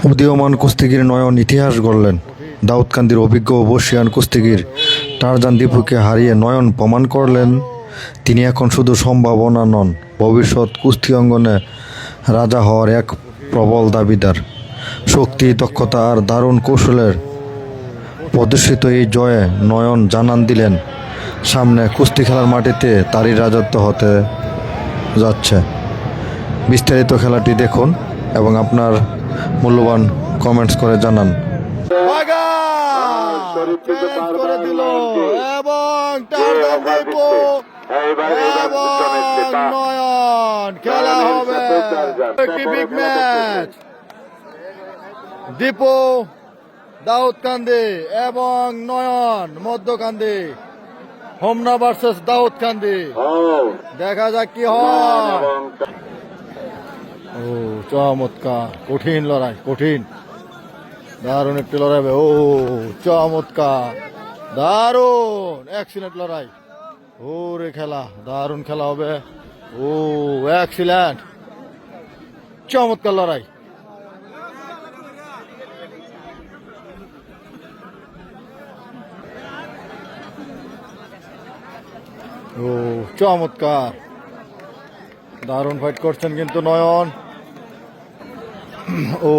উদীয়মান কুস্তিগির নয়ন ইতিহাস গড়লেন। দাউদকান্দির অভিজ্ঞ বর্ষিয়ান কুস্তিগির টারজান দীপুকে হারিয়ে নয়ন প্রমাণ করলেন তিনি এখন শুধু সম্ভাবনা নন, ভবিষ্যৎ কুস্তি অঙ্গনে রাজা হওয়ার এক প্রবল দাবিদার। শক্তি, দক্ষতা আর দারুণ কৌশলের প্রদর্শিত এই জয়ে নয়ন জানান দিলেন সামনে কুস্তি খেলার মাটিতে তারই রাজত্ব হতে যাচ্ছে। বিস্তারিত খেলাটি দেখুন এবং আপনার মূল্যবান কমেন্টস করে জানান। করে দিল এবং টারজান দীপু এবং নয়ন খেলা হবে একটি বিগ ম্যাচ। দীপু দাউদকান্দি এবং নয়ন মধ্যকান্দি, হোমনা ভার্সেস দাউদকান্দি। দেখা যাক কি হয়। ও চমৎকার, কঠিন লড়াই, কঠিন দারুণ একটি লড়াই হবে। ও চমৎকার, দারুণ এক্সিলেন্ট লড়াই। ও রে খেলা, দারুণ খেলা হবে। ও এক্সিলেন্ট, চমৎকার লড়াই। ও চমৎকার, দারুণ ফাইট করছেন কিন্তু নয়ন। ও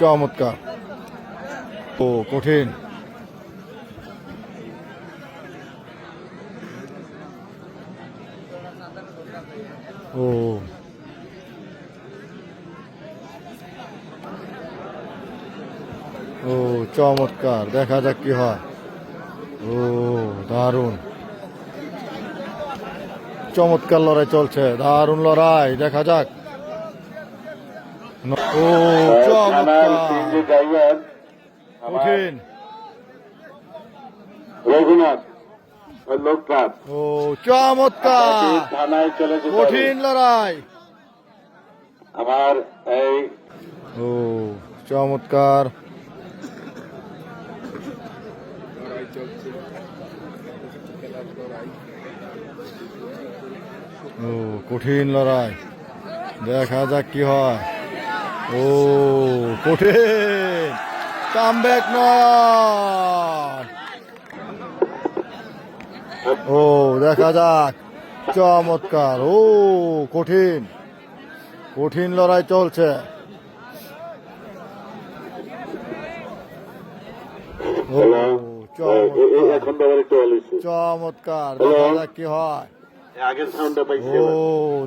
চমৎকার, ও কঠিন। ও ও চমৎকার, দেখা যাক কি হয়। ও দারুণ, চমৎকার লড়াই চলছে, দারুণ লড়াই, দেখা যাক। ও চমৎকার, কঠিন। রঘুনাথ লোকনাথ, ও চমৎকার, থানায় চলে যেতে হবে। কঠিন লড়াই। আমার এই ও চমৎকার, ও কঠিন লড়াই, দেখা যাক কি হয়। ও কঠিন, কামব্যাক নয়। ও দেখা যাক, চমৎকার। ও কঠিন, কঠিন লড়াই চলছে। ও চমৎকার, এখন তো আবার একটু অলিছে চমৎকার, দেখা যাক কি হয়। আগের সাউন্ডটা পাইছি। ও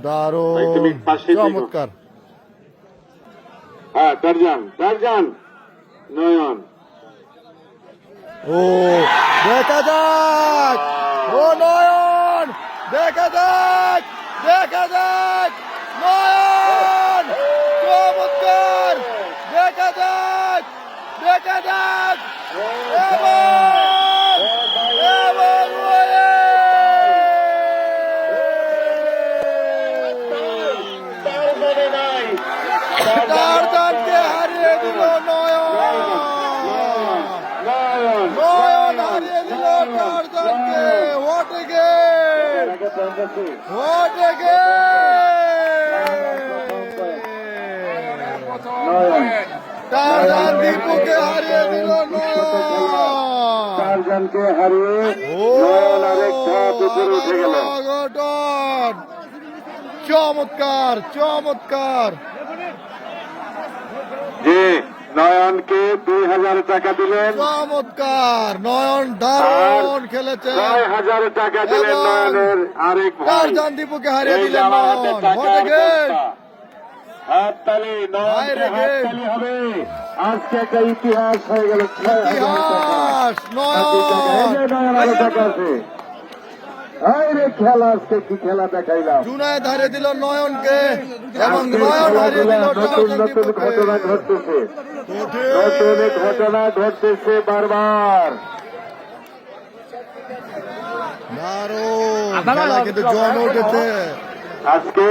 দারুণ, ভাই, তুমি পাশে থেকো। চমৎকার। হ্যাঁ, টারজান টারজান নয়ন। ও দেখা যাক, ও নয়ন, দেখা যাক, দেখা যাক, নয়ন চমৎকার, দেখা যাক, দেখা যাক। টারজানকে হারিয়ে দিল নয়ন, নয়ন হারিয়ে দিল টারজানকে। What a game, what a game. Tarzan দীপুকে হারিয়ে দিল নয়ন, টারজানকে হারিয়ে ও নয়ন আরেক ধাপ উপরে উঠে গেল। অঘটন, চমৎকার, চমৎকার। যে নয়নকে 2000 টাকা দিলেন, চমৎকার, নয়ন দারুণ খেলেছে। 6000 টাকা দিলেন এবং নয়নের আরেক ভাই। টারজান দীপুকে হারিয়ে এই যে দিলেন আমার হাতে নয়ন। টাকার হোয়াট এ গেম, বস্তা। হাততালি, নয়নকে হায় রে গেম। হাততালি হবে। আজকে একটা ইতিহাস হয়ে গেল। 6000 টাকা। ইতিহাস, এই যে নয়ন আরো টাকা নয়ন। আছে। এই রে খেলা, আজকে কি খেলা দেখাইলাম। জুনায়েদ হারিয়ে দিল নয়নকে এবং আজকের নয়ন হারিয়ে দিল খেলাধুলা, নতুন টারজান নতুন দীপুকে। ঘটনা ঘটতেছে, কঠিন, নতুন ঘটনা ঘটতেছে বারবার। দারুণ খেলা কিন্তু জমে উঠেছে আজকে